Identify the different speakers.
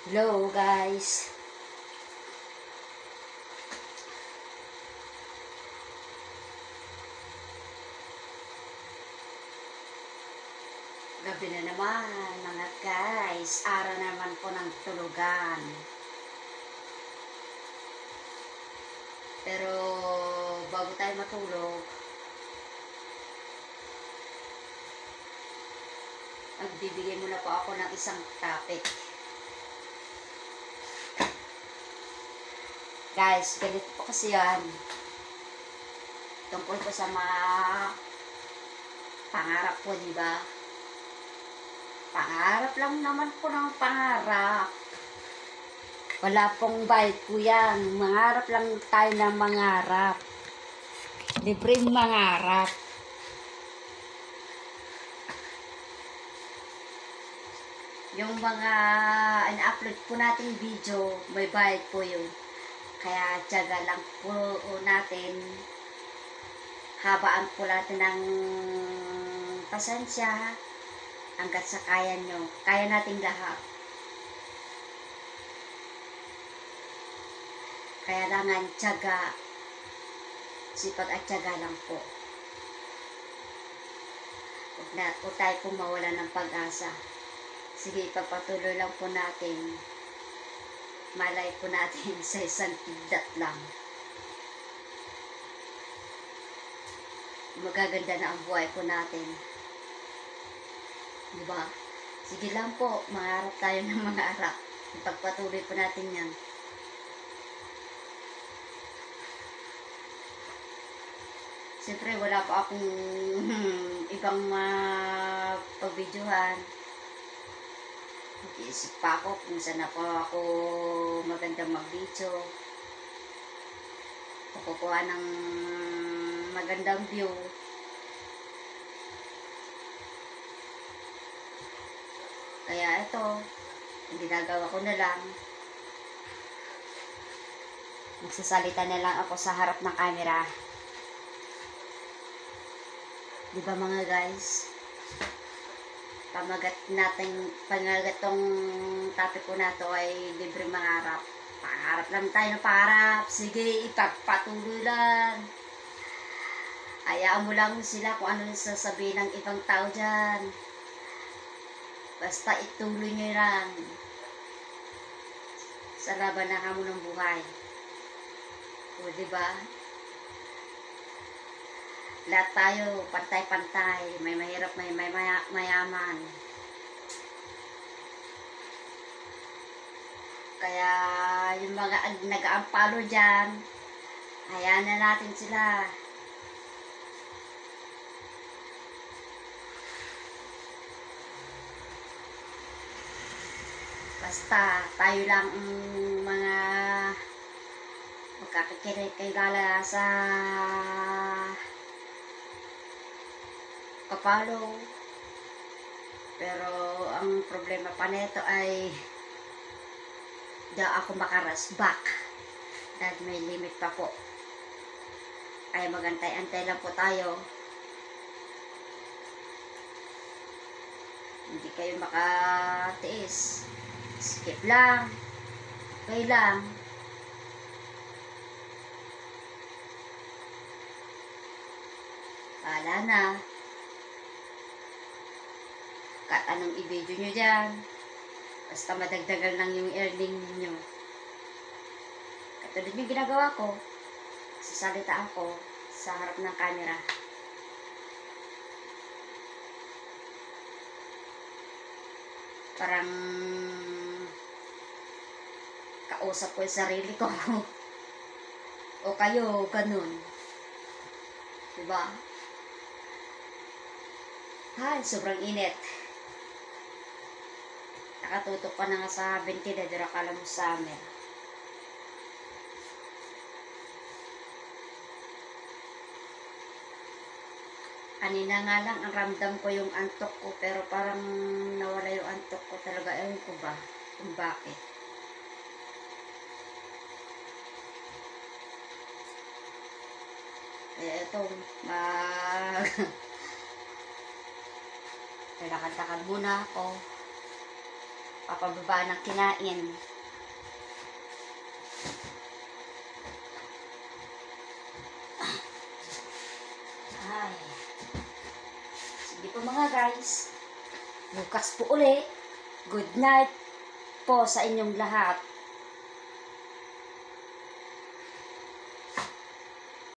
Speaker 1: Hello guys. Gabi na naman mga guys. Araw naman po ng tulugan. Pero bago tayo matulog, magbibigay muna po ako ng isang topic. Guys, ganito po kasi yan. Tungkol po sa mga pangarap po, di ba? Pangarap lang naman po ng pangarap. Wala pong bayad po yan. Mangarap lang tayo ng mangarap. Libreng mangarap. Yung mga ina-upload po nating video, may bayad po yun. Kaya tiyaga lang po natin. Habaan po natin ng pasensya hanggat sa kaya nyo. Kaya nating lahat. Kaya langan tiyaga. Sipag at tiyaga lang po. Huwag tayo pong mawala ng pag-asa. Sige, ipagpatuloy lang po natin. Malay po natin sa isang kidlat lang. Magaganda na ang buhay po natin. Diba? Sige lang po, mangarap tayo ng mangarap. Ipagpatuloy po natin yan. Siyempre, wala pa akong ibang pag-videohan. Nag-iisip pa ako kung saan na po ako magandang mag-video. Kukuha ng magandang view. Kaya ito, ginagawa ko na lang. Magsasalita na lang ako sa harap ng camera. Diba mga guys? Pamagat tong topic ko na to ay libre mangarap. Pangarap lang tayo ng pangarap. Sige, ipagpatuloy lang. Hayaan mo lang sila kung ano sasabihin ng ibang tao dyan. Basta ituloy nyo lang sa laban na hamon ng buhay. O diba? Lahat tayo, pantay-pantay. May mahirap, may mayaman. Kaya yung mga nag-aampalo dyan, hayaan na natin sila. Basta tayo lang ang mga magkakilala sa kapalo. Pero ang problema pa nito ay di ako makarasbak dahil may limit pa po. Ay magantay-antay lang po tayo. Hindi kayo makatiis. Skip lang. Okay lang. Bahala na. Kahit anong i-video nyo dyan. Basta madagdagan lang yung earning ninyo. Katulad yung ginagawa ko. Sasalita ako sa harap ng camera. Parang kausap ko yung sarili ko. O kayo, ganun. Diba? Ay, sobrang init. Nakatutok pa na nga sa ventilador, akala mo summer. Kanina nga lang, ang ramdam ko yung antok ko, pero parang nawala yung antok ko talaga. Ewan ko ba kung bakit. Eh, ito, lalakad-lakad muna ako Papababa ng kinain. Ay. Sige po mga guys. Bukas po uli. Good night po sa inyong lahat.